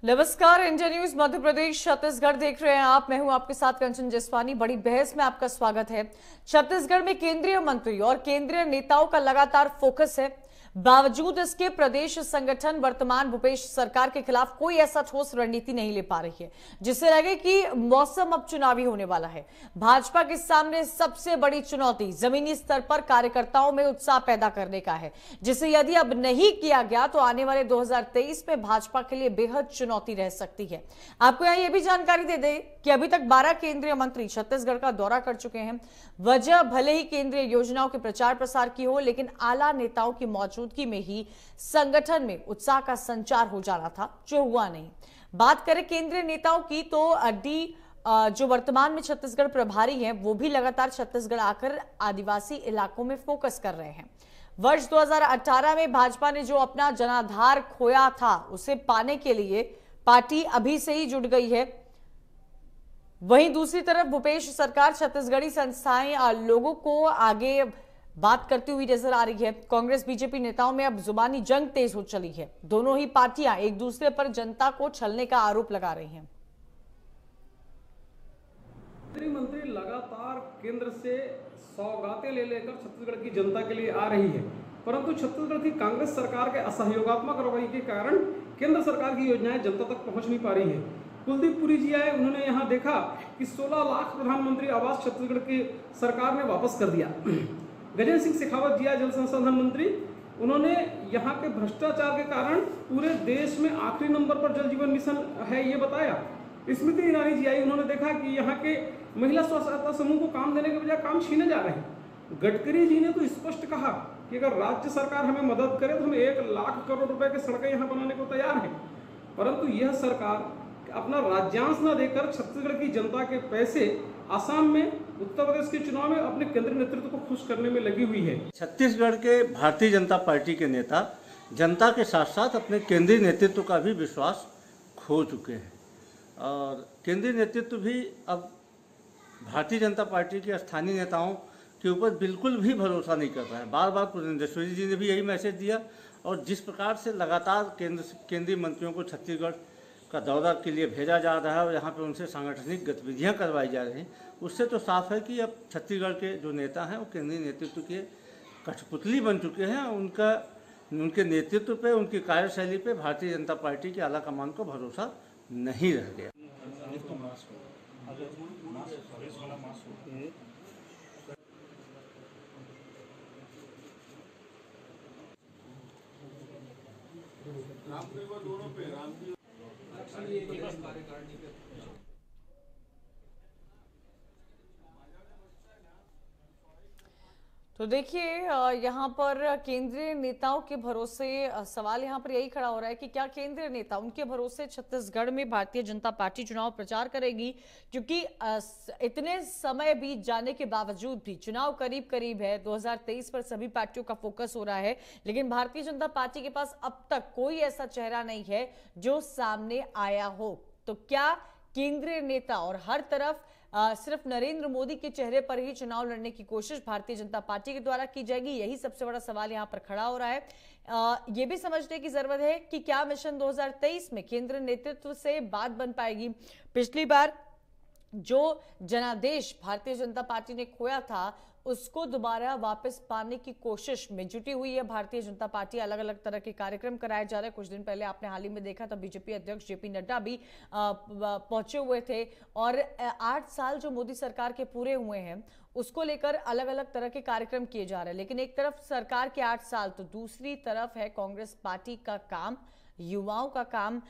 नमस्कार, India news Madhya Pradesh Chhattisgarh देख रहे हैं आप। मैं हूं आपके साथ कंचन जसवानी। बड़ी बहस में आपका स्वागत है। छत्तीसगढ़ में केंद्रीय मंत्री और केंद्रीय नेताओं का लगातार फोकस है। बावजूद इसके प्रदेश संगठन वर्तमान भूपेश सरकार के खिलाफ कोई ऐसा ठोस रणनीति नहीं ले पा रही है जिससे लगे कि मौसम अब चुनावी होने वाला है। भाजपा के सामने सबसे बड़ी चुनौती जमीनी स्तर पर कार्यकर्ताओं में उत्साह पैदा करने का है, जिसे यदि अब नहीं किया गया तो आने वाले 2023 में भाजपा के लिए बेहद चुनौती रह सकती है। आपको यहां यह भी जानकारी दे दें कि अभी तक 12 केंद्रीय मंत्री छत्तीसगढ़ का दौरा कर चुके हैं। वजह भले ही केंद्रीय योजनाओं के प्रचार प्रसार की हो, लेकिन आला नेताओं की मौजूदगी में ही संगठन में उत्साह का संचार हो जाना था, जो हुआ नहीं। बात करें केंद्रीय नेताओं की तो जो वर्तमान में छत्तीसगढ़ प्रभारी हैं, वो भी लगातार छत्तीसगढ़ आकर आदिवासी इलाकों में फोकस कर रहे हैं। वर्ष 2018 में भाजपा ने जो अपना जनाधार खोया था, उसे पाने के लिए पार्टी अभी से ही जुट गई है। वहीं दूसरी तरफ भूपेश सरकार छत्तीसगढ़ी संस्थाएं लोगों को आगे बात करती हुई नजर आ रही है। कांग्रेस बीजेपी नेताओं में अब जुबानी जंग तेज हो चली है। दोनों ही पार्टियां एक दूसरे पर जनता को छलने का आरोप लगा रही हैं। मंत्री लगातार केंद्र से सौगातें ले लेकर छत्तीसगढ़ की जनता के लिए आ रही है, परंतु छत्तीसगढ़ की कांग्रेस सरकार के असहयोगात्मक रवैये के कारण केंद्र सरकार की योजनाएं जनता तक पहुंच नहीं पा रही है। कुलदीप पुरी जी आए, उन्होंने यहां देखा कि 16 लाख प्रधानमंत्री आवास छत्तीसगढ़ की सरकार ने वापस कर दिया। गजेंद्र सिंह शेखावत जी आए, जल संसाधन मंत्री, उन्होंने यहाँ के भ्रष्टाचार के कारण पूरे देश में आखिरी नंबर पर जल जीवन मिशन है ये बताया। स्मृति ईरानी जी आई, उन्होंने देखा कि यहाँ के महिला स्व सहायता समूह को काम देने के बजाय काम छीने जा रहे हैं। गडकरी जी ने तो स्पष्ट कहा कि अगर राज्य सरकार हमें मदद करे तो हम 1 लाख करोड़ रुपए के सड़कें यहाँ बनाने को तैयार हैं, परंतु यह सरकार अपना राज्यांश न देकर छत्तीसगढ़ की जनता के पैसे आसाम में, उत्तर प्रदेश के चुनाव में अपने केंद्रीय नेतृत्व को खुश करने में लगी हुई है। छत्तीसगढ़ के भारतीय जनता पार्टी के नेता जनता के साथ साथ अपने केंद्रीय नेतृत्व का भी विश्वास खो चुके हैं और केंद्रीय नेतृत्व भी अब भारतीय जनता पार्टी के स्थानीय नेताओं के ऊपर बिल्कुल भी भरोसा नहीं कर रहा है। बार बार पुरेंद्रेश्वरी जी ने भी यही मैसेज दिया और जिस प्रकार से लगातार केंद्रीय मंत्रियों को छत्तीसगढ़ का दौरा के लिए भेजा जा रहा है और यहाँ पे उनसे सांगठनिक गतिविधियाँ करवाई जा रही हैं, उससे तो साफ है कि अब छत्तीसगढ़ के जो नेता हैं वो केंद्रीय नेतृत्व के कठपुतली बन चुके हैं। उनके नेतृत्व पे, उनकी कार्यशैली पे भारतीय जनता पार्टी के आला कमान को भरोसा नहीं रह गया। तो देखिए, यहाँ पर केंद्रीय नेताओं के भरोसे सवाल यहाँ पर यही खड़ा हो रहा है कि क्या केंद्रीय नेता उनके भरोसे छत्तीसगढ़ में भारतीय जनता पार्टी चुनाव प्रचार करेगी, क्योंकि इतने समय बीत जाने के बावजूद भी चुनाव करीब करीब है। 2023 पर सभी पार्टियों का फोकस हो रहा है, लेकिन भारतीय जनता पार्टी के पास अब तक कोई ऐसा चेहरा नहीं है जो सामने आया हो। तो क्या केंद्रीय नेता और हर तरफ सिर्फ नरेंद्र मोदी के चेहरे पर ही चुनाव लड़ने की कोशिश भारतीय जनता पार्टी के द्वारा की जाएगी? यही सबसे बड़ा सवाल यहां पर खड़ा हो रहा है। यह भी समझने की जरूरत है कि क्या मिशन 2023 में केंद्र नेतृत्व से बात बन पाएगी। पिछली बार जो जनादेश भारतीय जनता पार्टी ने खोया था, उसको दोबारा वापस पाने की कोशिश में जुटी हुई है भारतीय जनता पार्टी। अलग अलग तरह के कार्यक्रम कराए जा रहे हैं। कुछ दिन पहले आपने हाल ही में देखा था, बीजेपी अध्यक्ष जेपी नड्डा भी पहुंचे हुए थे और 8 साल जो मोदी सरकार के पूरे हुए हैं उसको लेकर अलग अलग तरह के कार्यक्रम किए जा रहे हैं। लेकिन एक तरफ सरकार के 8 साल तो दूसरी तरफ है कांग्रेस पार्टी का काम, युवाओं का काम,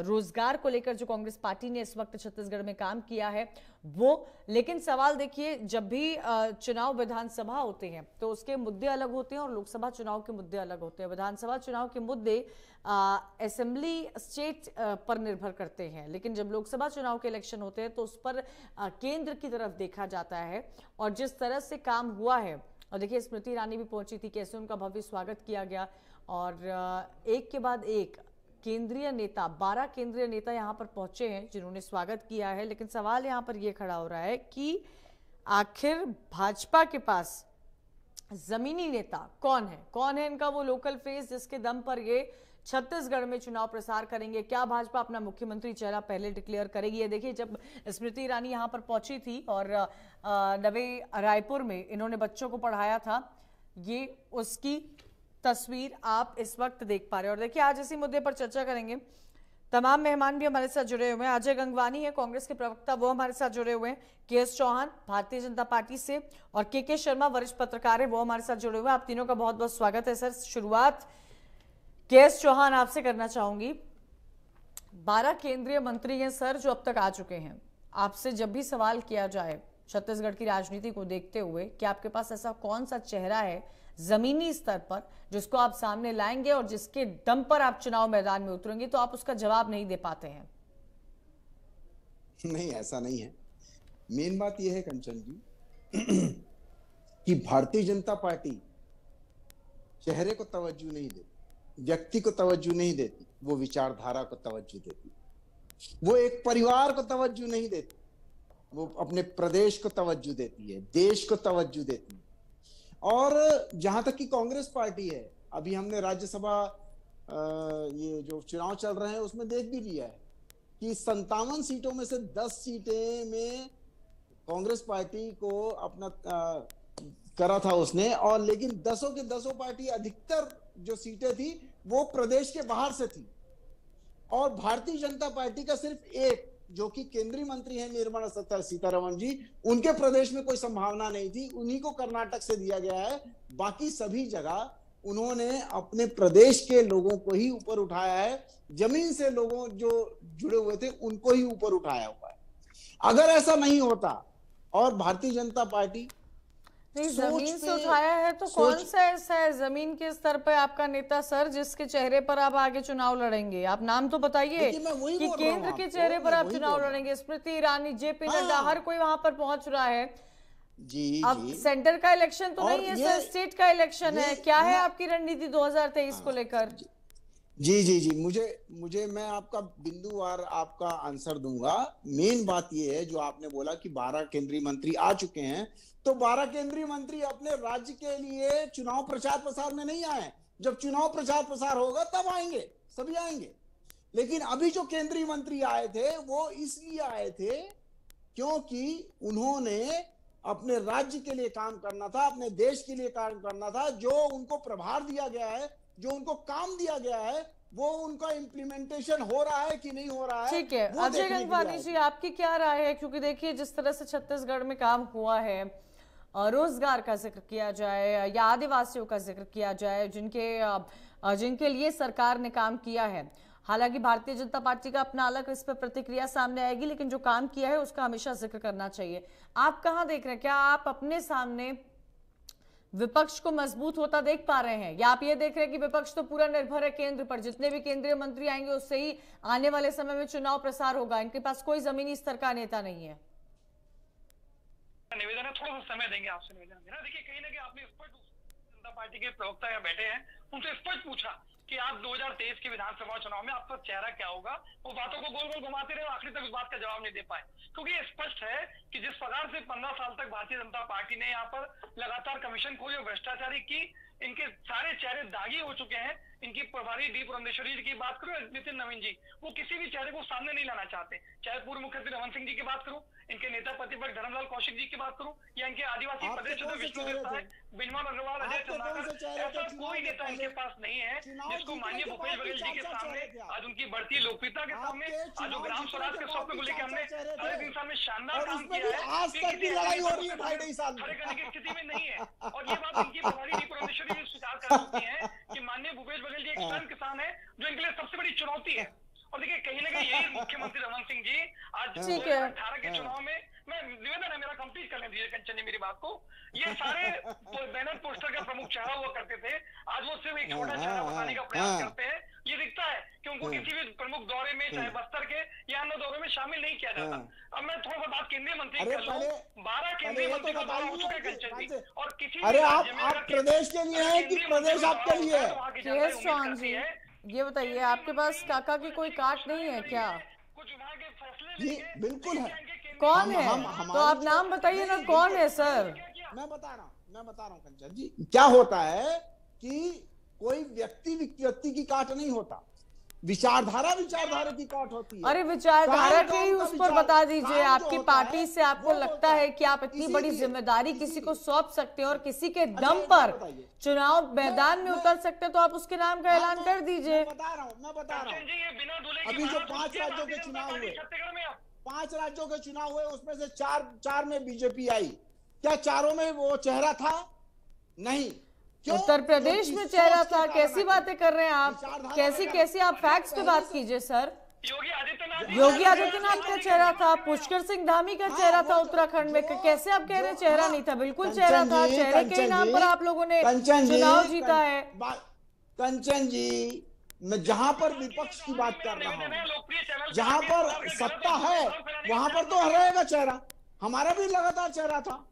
रोजगार को लेकर जो कांग्रेस पार्टी ने इस वक्त छत्तीसगढ़ में काम किया है वो। लेकिन सवाल देखिए, जब भी चुनाव विधानसभा होते हैं तो उसके मुद्दे अलग होते हैं और लोकसभा चुनाव के मुद्दे अलग होते हैं। विधानसभा चुनाव के मुद्दे असेंबली स्टेट पर निर्भर करते हैं, लेकिन जब लोकसभा चुनाव के इलेक्शन होते हैं तो उस पर केंद्र की तरफ देखा जाता है। और जिस तरह से काम हुआ है, और देखिए स्मृति ईरानी भी पहुंची थी, कैसे उनका भव्य स्वागत किया गया और एक के बाद एक केंद्रीय नेता, 12 केंद्रीय नेता यहां पर पहुंचे हैं जिन्होंने स्वागत किया है। लेकिन सवाल यहां पर यह खड़ा हो रहा है कि आखिर भाजपा के पास जमीनी नेता कौन है? कौन है इनका वो लोकल फेस जिसके दम पर ये छत्तीसगढ़ में चुनाव प्रसार करेंगे। क्या भाजपा अपना मुख्यमंत्री चेहरा पहले डिक्लेयर करेगी? ये देखिए, जब स्मृति ईरानी यहाँ पर पहुंची थी और नवे रायपुर में इन्होंने बच्चों को पढ़ाया था, ये उसकी तस्वीर आप इस वक्त देख पा रहे हैं। और देखिए, आज इसी मुद्दे पर चर्चा करेंगे। तमाम मेहमान भी हमारे साथ जुड़े हुए हैं। अजय गंगवानी है कांग्रेस के प्रवक्ता, वो हमारे साथ जुड़े हुए हैं। के.एस. चौहान भारतीय जनता पार्टी से और के शर्मा वरिष्ठ पत्रकार है, वो हमारे साथ जुड़े हुए हैं। आप तीनों का बहुत बहुत स्वागत है। सर, शुरुआत के.एस. चौहान आपसे करना चाहूंगी। 12 केंद्रीय मंत्री हैं सर जो अब तक आ चुके हैं। आपसे जब भी सवाल किया जाए छत्तीसगढ़ की राजनीति को देखते हुए कि आपके पास ऐसा कौन सा चेहरा है जमीनी स्तर पर जिसको आप सामने लाएंगे और जिसके दम पर आप चुनाव मैदान में उतरेंगे, तो आप उसका जवाब नहीं दे पाते हैं। नहीं, ऐसा नहीं है। मेन बात यह है कंचन जी कि भारतीय जनता पार्टी चेहरे को तवज्जो नहीं देती, व्यक्ति को तवज्जो नहीं देती, वो विचारधारा को तवज्जो देती। वो एक परिवार को तवज्जो नहीं देती, वो अपने प्रदेश को तवज्जो देती है, देश को तवज्जो देती है। और जहां तक कि कांग्रेस पार्टी है, अभी हमने राज्यसभा ये जो चुनाव चल रहे हैं उसमें देख भी लिया है कि 57 सीटों में से 10 सीटें में कांग्रेस पार्टी को अपना करा था उसने, और लेकिन 10 के 10 पार्टी अधिकतर जो सीटें थी वो प्रदेश के बाहर से थी। और भारतीय जनता पार्टी का सिर्फ एक, जो कि केंद्रीय मंत्री हैं निर्मला सीतारमण जी, उनके प्रदेश में कोई संभावना नहीं थी, उन्हीं को कर्नाटक से दिया गया है। बाकी सभी जगह उन्होंने अपने प्रदेश के लोगों को ही ऊपर उठाया है, जमीन से लोगों जो जुड़े हुए थे उनको ही ऊपर उठाया हुआ है। अगर ऐसा नहीं होता और भारतीय जनता पार्टी नहीं जमीन से उठाया है, तो कौन सा ऐसा है जमीन के स्तर पे आपका नेता सर जिसके चेहरे पर आप आगे चुनाव लड़ेंगे? आप नाम तो बताइए कि केंद्र के चेहरे पर आप चुनाव लड़ेंगे। स्मृति ईरानी, जेपी नड्डा, हर कोई वहां पर पहुंच रहा है। जी अब सेंटर का इलेक्शन तो नहीं है सर, स्टेट का इलेक्शन है। क्या है आपकी रणनीति 2023 को लेकर? जी मुझे मैं आपका बिंदुवार आपका आंसर दूंगा। मेन बात ये है जो आपने बोला कि 12 केंद्रीय मंत्री आ चुके हैं, तो 12 केंद्रीय मंत्री अपने राज्य के लिए चुनाव प्रचार प्रसार में नहीं आए। जब चुनाव प्रचार प्रसार होगा तब आएंगे, सभी आएंगे। लेकिन अभी जो केंद्रीय मंत्री आए थे वो इसलिए आए थे क्योंकि उन्होंने अपने राज्य के लिए काम करना था, अपने देश के लिए काम करना था। जो उनको प्रभार दिया गया है, जो उनको काम दिया गया है, वो उनका इम्प्लीमेंटेशन हो रहा है कि नहीं हो रहा है। ठीक है, अजय गंगवानी जी, आपकी क्या राय है? क्योंकि देखिए, जिस तरह से छत्तीसगढ़ में काम हुआ है, रोजगार का जिक्र किया जाए या आदिवासियों का जिक्र किया जाए, जिनके लिए सरकार ने काम किया है, हालांकि भारतीय जनता पार्टी का अपना अलग इस पर प्रतिक्रिया सामने आएगी, लेकिन जो काम किया है उसका हमेशा जिक्र करना चाहिए। आप कहां देख रहे हैं? क्या आप अपने सामने विपक्ष को मजबूत होता देख पा रहे हैं, या आप ये देख रहे हैं कि विपक्ष तो पूरा निर्भर है केंद्र पर, जितने भी केंद्रीय मंत्री आएंगे उससे ही आने वाले समय में चुनाव प्रसार होगा, इनके पास कोई जमीनी स्तर का नेता नहीं है? निवेदन है, थोड़ा सा समय देंगे आपसे निवेदन है ना। देखिए, कहीं ना कहीं आपने स्पष्ट जनता पार्टी के प्रवक्ता यहाँ बैठे हैं, उनसे स्पष्ट पूछा कि आप 2023 के विधानसभा चुनाव में आपका चेहरा क्या होगा। वो बातों को गोल गोल घुमाते रहे, आखिरी तक उस बात का जवाब नहीं दे पाए। क्योंकि ये स्पष्ट है कि जिस प्रकार से 15 साल तक भारतीय जनता पार्टी ने यहाँ पर लगातार कमीशन खोली और भ्रष्टाचारी की, इनके सारे चेहरे दागी हो चुके हैं। इनकी प्रभारी डी पुरंदेश्वरी जी की बात करूं, नितिन नवीन जी, वो किसी भी चेहरे को सामने नहीं लाना चाहते। चाहे पूर्व मुख्यमंत्री रमन सिंह जी की बात करूं, इनके नेता प्रतिपक्ष धर्मलाल कौशिक जी की बात करूं, या इनके आदिवासी प्रदेश विष्णुदेव साय, बिजमल अग्रवाल, अजय चंद्राकर, ऐसा कोई नेता इनके पास नहीं है जिसको माननीय भूपेश बघेल जी के सामने, आज उनकी बढ़ती लोकप्रियता के सामने, आज जो ग्राम स्वराज के स्वप्न को लेकर हमने साढ़े 3 साल में शानदार काम किया है, खड़े करने की स्थिति में नहीं है। और ये बात इनकी प्रभारी डी पुरंदेश्वरी जी स्वीकार कर चुकी है कि माननीय भूपेश बघेल जी एक स्वयं किसान है, जो इनके लिए सबसे बड़ी चुनौती है। और देखिए, कहीं ना कहीं यही मुख्यमंत्री रमन सिंह जी आज 2018 के चुनाव में, मैं निवेदन है मेरा, कंप्लीट कर लें दीजिए कंचन जी मेरी बात को, ये सारे बैनर पोस्टर का प्रमुख चेहरा हुआ करते थे, आज वो सिर्फ एक छोटा चेहरा बताने का प्रयास करते हैं। ये दिखता है कि उनको किसी भी प्रमुख दौरे में, चाहे बस्तर के या अन्य दौरे में शामिल नहीं किया जाता। अब मैं थोड़ा सा बात केंद्रीय मंत्री कर लूं, 12 केंद्रीय मंत्री का दौरा हो चुका है कंचन जी, और किसी आप प्रदेश के लिए है कि प्रदेश आपके लिए है? ये बताइए, आपके पास काका की कोई काट नहीं है क्या? कुछ वहां के फैसले जी बिल्कुल है। कौन है? तो आप नाम बताइए ना, कौन है सर? मैं बता रहा हूँ कंचन जी। क्या होता है कि कोई व्यक्ति की काट नहीं होता, विचारधारा की काट होती है। अरे विचारधारा के ही उस पर बता दीजिए, काम जो आपकी होता पार्टी है, से आपको वो लगता होता है है। कि आप इतनी बड़ी इसीलिए- जिम्मेदारी किसी को सौंप सकते हैं और किसी के अच्छा, दम एक पर बात बताइए। चुनाव मैदान में उतर सकते हैं, तो आप उसके नाम का ऐलान कर दीजिए। मैं बता रहा हूँ कंचन जी, ये बिना दूल्हे की अभी जो बारात 5 होती है, राज्यों के भारतीय चुनाव जनता पार्टी हुए, छत्तीसगढ़ में अब 5 राज्यों के चुनाव हुए, उसमें से चार में बीजेपी आई। क्या चारों में वो चेहरा था? नहीं। क्यों? उत्तर प्रदेश क्योंकि में सोच चेहरा के था। कारण कैसी आई। बातें कर रहे हैं आप? विचारधारा कैसी लगा। कैसी आप फैक्ट्स पे बात कीजिए सर। योगी आदित्यनाथ जी- योगी आदित्यनाथ का चेहरा था, पुष्कर सिंह धामी का चेहरा था उत्तराखंड में। कैसे आप कह रहे हैं चेहरा नहीं था? बिल्कुल चेहरा था। चेहरे के नाम पर आप लोगों ने चुनाव जीता है। कंचन जी, मैं जहां पर विपक्ष की बात कर रहा हूं, जहां पर सत्ता है वहां पर तो रहेगा चेहरा, हमारा भी लगातार चेहरा था।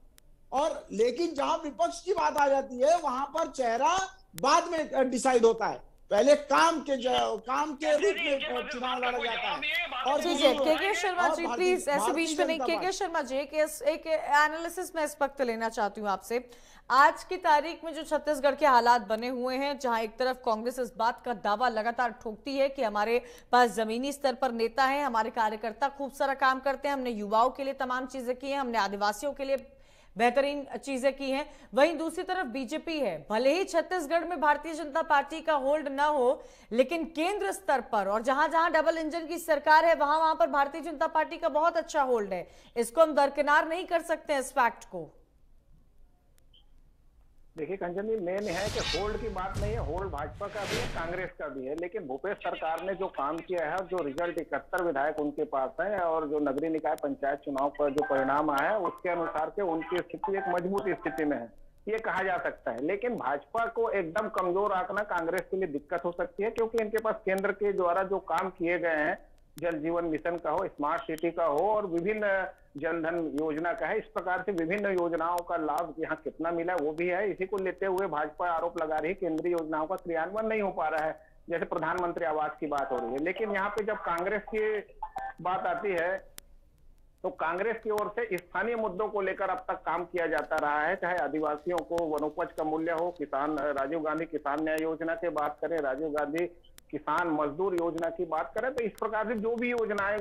और लेकिन जहां विपक्ष की बात आ जाती है वहां पर चेहरा बाद में डिसाइड होता है, पहले काम के रूप में चुनाव लड़ा जाता है। और ठीक है, के शर्मा जी और प्लीज ऐसे भारतीय बीच में नहीं। जनता के शर्मा जी एक एनालिसिस में इस वक्त लेना चाहती हूँ आपसे। आज की तारीख में जो छत्तीसगढ़ के हालात बने हुए हैं, जहां एक तरफ कांग्रेस इस बात का दावा लगातार ठोकती है कि हमारे पास जमीनी स्तर पर नेता हैं, हमारे कार्यकर्ता खूब सारा काम करते हैं, हमने युवाओं के लिए तमाम चीजें की हैं, हमने आदिवासियों के लिए बेहतरीन चीजें की हैं। वहीं दूसरी तरफ बीजेपी है। भले ही छत्तीसगढ़ में भारतीय जनता पार्टी का होल्ड ना हो, लेकिन केंद्र स्तर पर और जहां जहां डबल इंजन की सरकार है वहां वहां पर भारतीय जनता पार्टी का बहुत अच्छा होल्ड है। इसको हम दरकिनार नहीं कर सकते इस फैक्ट को। देखिए कंचन जी, मेन है कि होल्ड की बात नहीं है, होल्ड भाजपा का भी है, कांग्रेस का भी है। लेकिन भूपेश सरकार ने जो काम किया है और जो रिजल्ट 71 विधायक उनके पास है और जो नगरीय निकाय पंचायत चुनाव पर जो परिणाम आया है उसके अनुसार के उनकी स्थिति एक मजबूत स्थिति में है, ये कहा जा सकता है। लेकिन भाजपा को एकदम कमजोर आंकना कांग्रेस के लिए दिक्कत हो सकती है, क्योंकि इनके पास केंद्र के द्वारा जो काम किए गए हैं, जल जीवन मिशन का हो, स्मार्ट सिटी का हो और विभिन्न जनधन योजना का है, इस प्रकार से विभिन्न योजनाओं का लाभ यहाँ कितना मिला है वो भी है। इसी को लेते हुए भाजपा आरोप लगा रही है केंद्रीय योजनाओं का क्रियान्वयन नहीं हो पा रहा है, जैसे प्रधानमंत्री आवास की बात हो रही है। लेकिन यहाँ पे जब कांग्रेस की बात आती है तो कांग्रेस की ओर से स्थानीय मुद्दों को लेकर अब तक काम किया जाता रहा है, चाहे आदिवासियों को वनोपज का मूल्य हो, किसान राजीव गांधी किसान न्याय योजना की बात करें, राजीव गांधी किसान मजदूर योजना की बात करें, तो इस प्रकार से जो भी योजनाएं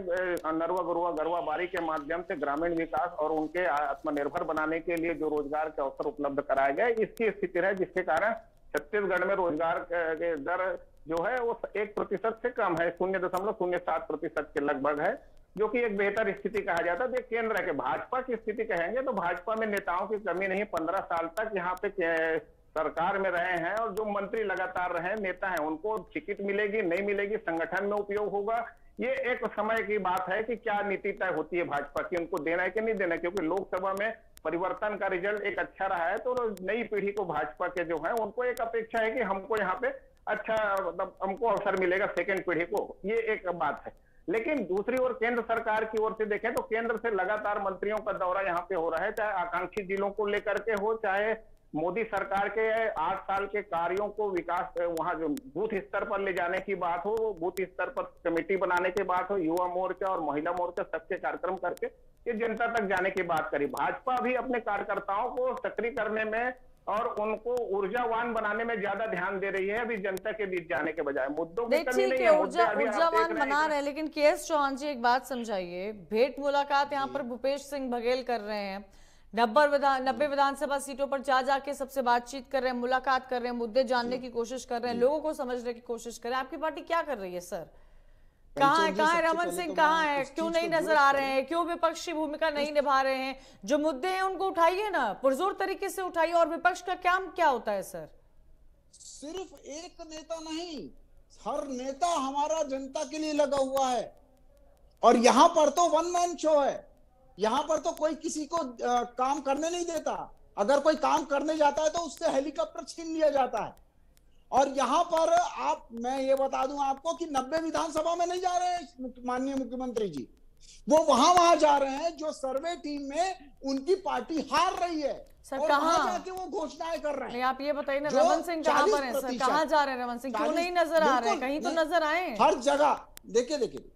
नरवा गरुआ गरवा बारी के माध्यम से ग्रामीण विकास और उनके आत्मनिर्भर बनाने के लिए जो रोजगार के अवसर उपलब्ध कराए गए, इसकी स्थिति है जिसके कारण छत्तीसगढ़ में रोजगार के दर जो है वो 1% से कम है, 0.07% के लगभग है, जो कि एक बेहतर स्थिति कहा जाता है। केंद्र है कि भाजपा की स्थिति कहेंगे तो भाजपा में नेताओं की कमी नहीं, 15 साल तक यहाँ पे सरकार में रहे हैं और जो मंत्री लगातार रहे नेता हैं उनको टिकट मिलेगी नहीं मिलेगी, संगठन में उपयोग होगा, ये एक समय की बात है कि क्या नीति तय होती है भाजपा की, उनको देना है कि नहीं देना है। क्योंकि लोकसभा में परिवर्तन का रिजल्ट एक अच्छा रहा है तो नई पीढ़ी को भाजपा के जो है उनको एक अपेक्षा है कि हमको यहाँ पे अच्छा मतलब हमको अवसर मिलेगा, सेकेंड पीढ़ी को, ये एक बात है। लेकिन दूसरी ओर केंद्र सरकार की ओर से देखें तो केंद्र से लगातार मंत्रियों का दौरा यहाँ पे हो रहा है, चाहे आकांक्षी जिलों को लेकर के हो, चाहे मोदी सरकार के 8 साल के कार्यों को विकास वहां जो बूथ स्तर पर ले जाने की बात हो, बूथ स्तर पर कमेटी बनाने की बात हो, युवा मोर्चा और महिला मोर्चा सबके कार्यक्रम करके ये जनता तक जाने की बात करी। भाजपा भी अपने कार्यकर्ताओं को सक्रिय करने में और उनको ऊर्जावान बनाने में ज्यादा ध्यान दे रही है, अभी जनता के बीच जाने के बजाय। मुद्दों की कमी नहीं है, ऊर्जावान बना रहे हैं, लेकिन के.एस. चौहान जी एक बात समझाइए, भेंट मुलाकात यहाँ पर भूपेश सिंह बघेल कर रहे हैं, 90 विधानसभा सीटों पर जा जाके सबसे बातचीत कर रहे हैं, मुलाकात कर रहे हैं, मुद्दे जानने की कोशिश कर रहे हैं, लोगों को समझने की कोशिश कर रहे हैं। आपकी पार्टी क्या कर रही है सर? कहाँ है रमन सिंह, कहाँ है, क्यों नहीं नजर आ रहे हैं, क्यों विपक्षी भूमिका नहीं निभा रहे हैं? जो मुद्दे हैं उनको उठाइए ना, पुरजोर तरीके से उठाइए। और विपक्ष का काम क्या होता है सर? सिर्फ एक नेता नहीं, हर नेता हमारा जनता के लिए लगा हुआ है और यहाँ पर तो वन मैन शो है, यहाँ पर तो कोई किसी को काम करने नहीं देता। अगर कोई काम करने जाता है तो उससे हेलीकॉप्टर छीन लिया जाता है। और यहाँ पर मैं ये बता दूं आपको कि 90 विधानसभा में नहीं जा रहे हैं माननीय मुख्यमंत्री जी, वो वहां जा रहे हैं जो सर्वे टीम में उनकी पार्टी हार रही है सर। और कहाँ जाके वो घोषणाएं कर रहे हैं। आप ये बताइए ना, रमन सिंह कहाँ पर हैं सर? कहाँ जा रहे हैं रमन सिंह? क्यों नहीं नजर आ रहे हैं? कहीं तो नजर आए। हर जगह देखिए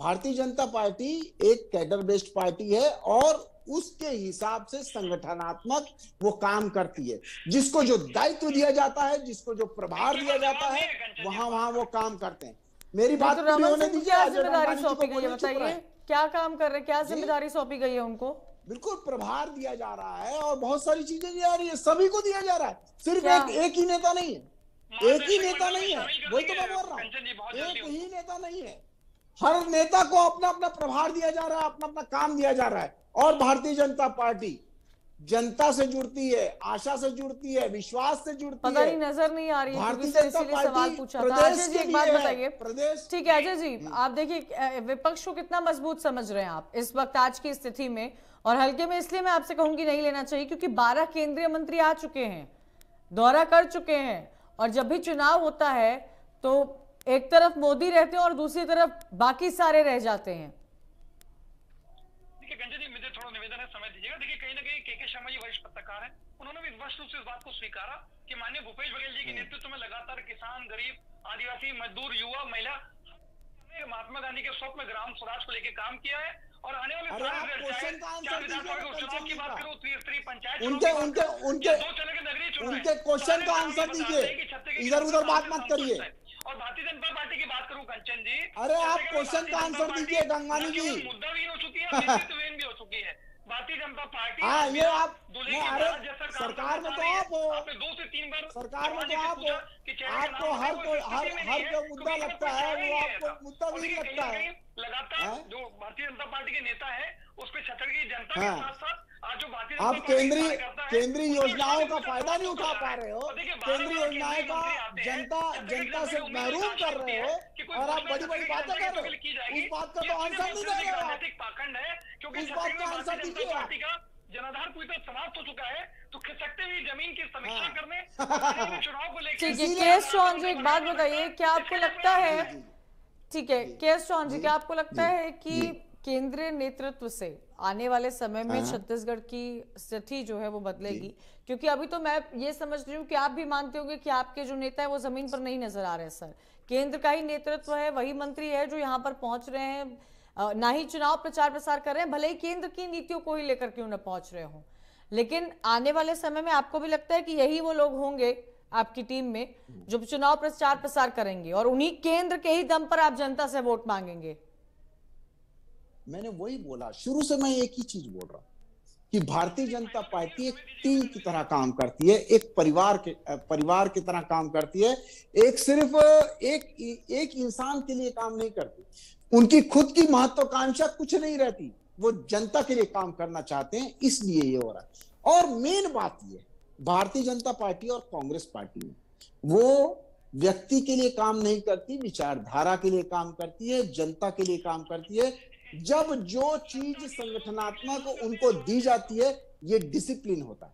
भारतीय जनता पार्टी एक कैडर बेस्ड पार्टी है और उसके हिसाब से संगठनात्मक वो काम करती है। जिसको जो दायित्व दिया जाता है, जिसको जो प्रभार दिया जाता है, वहां वहां वो काम करते हैं। मेरी बात तो पूरी रमन होने सिंह को दीजिए। क्या अजय जिम्मेदारी अंबानी जी को सौंपी गई है, बोलिए, चुप बताइए रहे। क्या काम कर रहे हैं, क्या जिम्मेदारी सौंपी गई है उनको? बिल्कुल प्रभार दिया जा रहा है और बहुत सारी चीजें दी जा रही है, सभी को दिया जा रहा है। सिर्फ क्या? एक ही नेता नहीं है, एक ही नेता नहीं है, वही तो मैं बोल रहा हूँ, एक ही नेता नहीं है। हर नेता को अपना अपना प्रभार दिया जा रहा है, अपना अपना काम दिया जा रहा है। और भारतीय जनता पार्टी जनता से जुड़ती है, आशा से जुड़ती है, विश्वास से जुड़ती पता है। नहीं नजर नहीं आ रही है, भारतीय क्योंकि जनता इसीलिए सवाल पार्टी पूछा था। प्रदेश अजय जी के एक बात लिए है, बताइए, प्रदेश। ठीक है अजय जी, आप देखिए विपक्ष को कितना मजबूत समझ रहे हैं आप इस वक्त आज की स्थिति में? और हल्के में इसलिए मैं आपसे कहूंगी नहीं लेना चाहिए क्योंकि 12 केंद्रीय मंत्री आ चुके हैं, दौरा कर चुके हैं, और जब भी चुनाव होता है तो एक तरफ मोदी रहते हैं और दूसरी तरफ बाकी सारे रह जाते हैं। देखिए कंचन जी, मुझे थोड़ा निवेदन है, समय दीजिएगा। देखिए कहीं ना कहीं के शर्मा जी वरिष्ठ पत्रकार हैं, उन्होंने भी स्पष्ट रूप से इस बात को स्वीकारा कि माननीय भूपेश बघेल जी के नेतृत्व में लगातार किसान, गरीब, आदिवासी, मजदूर, युवा, महिला, महात्मा गांधी के स्वप्न ग्राम स्वराज को लेकर काम किया है। और आने वाले अरे आप क्वेश्चन का आंसर दीजिए, चुनाव की बात करूं, त्रिस्तरीय पंचायत उनके उनके उनके दो चरण के नगरीय चुनाव उनके क्वेश्चन का आंसर दीजिए, इधर उधर बात मत करिए। और भारतीय जनता पार्टी की बात करूं कंचन जी, अरे आप क्वेश्चन का आंसर दीजिए गंगानी जी। मुद्दाविहीन हो चुकी है, नेतृत्वहीन भी हो चुकी है भारतीय जनता पार्टी। हाँ, ये आप दूल्हे नहीं, की अरे बारात जैसा काम सरकार में करना तो चाह रही है। आप हो, आपने 2 से 3 बार सरकार में तो जवान आप जी से हो, पूछा कि चेहरे का आपको नाम हर बताओ, कोई इस हर स्थिति में हर नहीं जो है, मुद्दा क्योंकि लगता कोई है चेहरा ही वो नहीं आपको था। मुद्दाविहीन और लगता है। कहीं लगातार हैं? जो भारतीय जनता पार्टी के नेता है उस पे छत्तीसगढ़ की जनता के हाँ। साथ साथ आज जो भारतीय आप जनता पार्टी केंद्रीय कार्यकर्ता है, केंद्रीय उनके योजनाओं का विश्वास फायदा नहीं उठा को पा रहे हो, और देखिए, केंद्रीय बार-बार योजनाओं केंद्रीय का मंत्री आते हैं, जनता से उम्मीद महरूम आकांक्षा कर रहे होती हो, है कि कोई और आप घोषणा बड़ी बड़ी छत्तीसगढ़ बातें की कर जनता रहे के लिए की हो। जाएगी। उस बात का ये तो आंसर नहीं दे रहे हो आप। राजनीतिक पाखंड है, क्योंकि उस बात छत्तीसगढ़ का में आंसर भारतीय जनता दीजिए आप। पार्टी का जनाधार पूरी तरह समाप्त हो चुका है। तो खिसकते हुए जमीन की समीक्षा हाँ। करने और आने वाले चुनाव को लेकर ठीक है, इसीलिए केएस चौहान जी एक बात बताइए, क्या आपको लगता है, ठीक है केएस चौहान जी, क्या आपको लगता है कि केंद्रीय नेतृत्व से आने वाले समय में छत्तीसगढ़ की स्थिति जो है वो बदलेगी? क्योंकि अभी तो मैं ये समझ रही हूँ कि आप भी मानते होंगे कि आपके जो नेता है वो जमीन पर नहीं नजर आ रहे हैं। सर, केंद्र का ही नेतृत्व है, वही मंत्री है जो यहाँ पर पहुंच रहे हैं, ना ही चुनाव प्रचार प्रसार कर रहे हैं, भले ही केंद्र की नीतियों को ही लेकर क्यों न पहुंच रहे हो। लेकिन आने वाले समय में आपको भी लगता है कि यही वो लोग होंगे आपकी टीम में जो चुनाव प्रचार प्रसार करेंगे और उन्हीं केंद्र के ही दम पर आप जनता से वोट मांगेंगे? मैंने वही बोला, शुरू से मैं एक ही चीज बोल रहा हूं कि भारतीय जनता पार्टी एक टीम की तरह काम करती है, एक परिवार की तरह काम करती है। एक सिर्फ एक इंसान के लिए काम नहीं करती, उनकी खुद की महत्वाकांक्षा कुछ नहीं रहती, वो जनता के लिए काम करना चाहते हैं, इसलिए ये हो रहा है। और मेन बात ये, भारतीय जनता पार्टी और कांग्रेस पार्टी में वो व्यक्ति के लिए काम नहीं करती, विचारधारा के लिए काम करती है, जनता के लिए काम करती है। जब जो चीज संगठनात्मक उनको दी जाती है, ये डिसिप्लिन होता है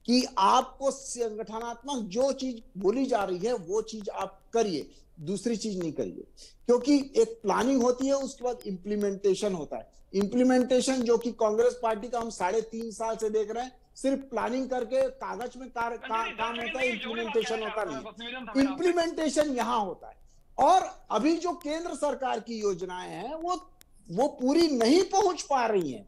कि आपको संगठनात्मक जो चीज बोली जा रही है वो चीज आप करिए, दूसरी चीज नहीं करिए। क्योंकि एक प्लानिंग होती है, उसके बाद इंप्लीमेंटेशन होता है। इंप्लीमेंटेशन जो कि कांग्रेस पार्टी का हम 3.5 साल से देख रहे हैं, सिर्फ प्लानिंग करके कागज में काम होता है, इंप्लीमेंटेशन होता नहीं। इंप्लीमेंटेशन यहां होता है। और अभी जो केंद्र सरकार की योजनाएं हैं वो पूरी नहीं पहुंच पा रही हैं,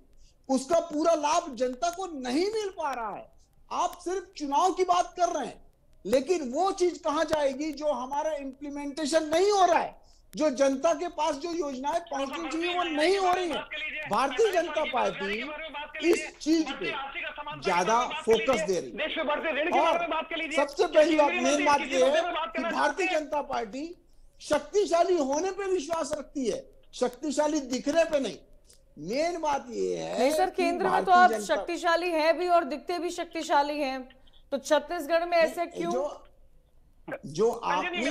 उसका पूरा लाभ जनता को नहीं मिल पा रहा है। आप सिर्फ चुनाव की बात कर रहे हैं, लेकिन वो चीज कहां जाएगी जो हमारा इंप्लीमेंटेशन नहीं हो रहा है, जो जनता के पास जो योजनाएं पहुंचनी चाहिए वो नहीं हो रही है। भारतीय जनता पार्टी इस चीज पे ज्यादा फोकस दे रही है। और सबसे पहली बात, मेन बात यह है कि भारतीय जनता पार्टी शक्तिशाली होने पे विश्वास रखती है, शक्तिशाली दिखने पे नहीं। मेन बात ये है नहीं सर, केंद्र में तो आप शक्तिशाली है भी और दिखते भी शक्तिशाली हैं, तो छत्तीसगढ़ में ऐसे क्यों? जो आपने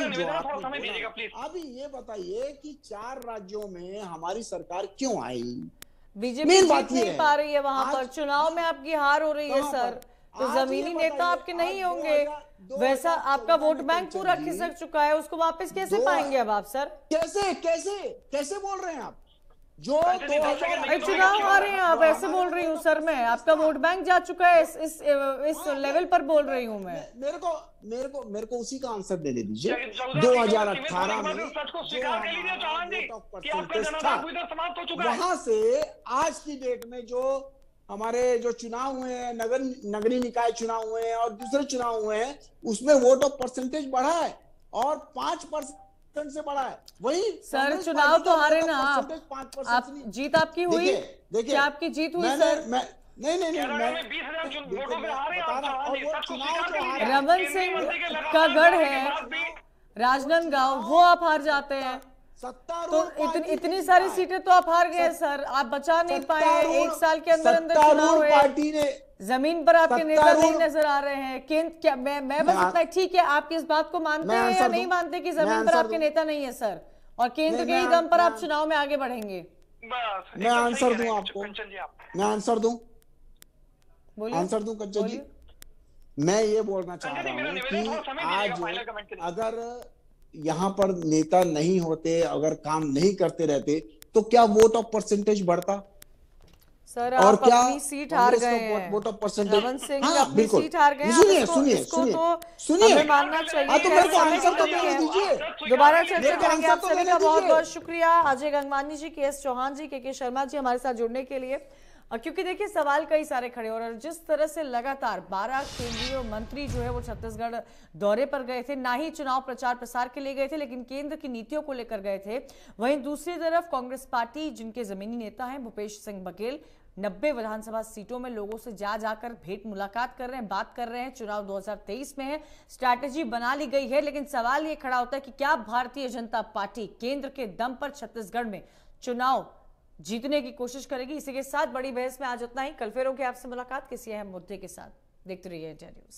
अभी ये बताइए कि 4 राज्यों में हमारी सरकार क्यों आई? बीजेपी जीत नहीं पा रही है वहां पर, चुनाव में आपकी हार हो रही है सर, तो जमीनी नेता आपके नहीं होंगे, वैसा आपका वोट बैंक पूरा खिसक चुका है, उसको वापस कैसे पाएंगे अब आप सर? कैसे कैसे कैसे बोल रहे हैं आप? जो चुनाव आ रहे हैं आप, ऐसे बोल रही हूँ सर मैं, आपका वोट बैंक जा चुका है, इस लेवल पर बोल रही हूँ मैं। मेरे को उसी का आंसर देने दीजिए। 2018 में वहां से आज की डेट में जो हमारे जो चुनाव हुए हैं, नगरीय निकाय चुनाव हुए हैं और दूसरे चुनाव हुए हैं, उसमें वोट ऑफ परसेंटेज बढ़ा है और 5% से बढ़ा है। वही सर चुनाव तो हारे ना आप 5% जीत आपकी हुई? देखिए क्या आपकी जीत हुई सर? नहीं में 20,000 वोटों से हारे आप। रमन सिंह का गढ़ है राजनांदगांव, वो आप हार जाते हैं तो इतनी सारी सीटें तो आप हार गए सर, आप बचा नहीं पाए। एक साल के अंदर अंदर चुनाव हुए, पार्टी ने जमीन पर आपके नेता नहीं नजर आ रहे हैं। केंद्र क्या मैं बस इतना, ठीक है आप इस बात को मानते हैं या नहीं मानते कि जमीन पर आपके नेता नहीं है सर, और केंद्र के ही दम पर आप चुनाव में आगे बढ़ेंगे? मैं आंसर दूं आपको, मैं आंसर दूं, आंसर दूं कंचन जी। मैं ये बोलना चाह रहा हूं कि आज अगर यहाँ पर नेता नहीं होते, अगर काम नहीं करते रहते, तो क्या वोट ऑफ परसेंटेज बढ़ता? सर और आप क्या अपनी सीट हार गए हैं, vote of percentage? Raman Singh अपनी सीट हार गए हैं। सुनिए सुनिए हमें मानना चाहिए। तो मेरे को आंसर तो देने दीजिए, दोबारा चर्चा करेंगे। आप सभी का बहुत बहुत शुक्रिया, अजय गंगवानी जी, के चौहान जी, के शर्मा जी, हमारे साथ जुड़ने के लिए। क्योंकि देखिए सवाल कई सारे खड़े हो रहे हैं। जिस तरह से लगातार 12 केंद्रीय मंत्री जो है वो छत्तीसगढ़ दौरे पर गए थे, ना ही चुनाव प्रचार प्रसार के लिए गए थे लेकिन केंद्र की नीतियों को लेकर गए थे, वहीं दूसरी तरफ कांग्रेस पार्टी जिनके जमीनी नेता हैं भूपेश सिंह बघेल 90 विधानसभा सीटों में लोगों से जाकर भेंट मुलाकात कर रहे हैं, बात कर रहे हैं। चुनाव 2023 में है, स्ट्रैटेजी बना ली गई है, लेकिन सवाल ये खड़ा होता है कि क्या भारतीय जनता पार्टी केंद्र के दम पर छत्तीसगढ़ में चुनाव जीतने की कोशिश करेगी? इसी के साथ बड़ी बहस में आज उतना ही। कल फिर होगी आपसे मुलाकात किसी अहम मुद्दे के साथ। देखते रहिए इंडिया न्यूज।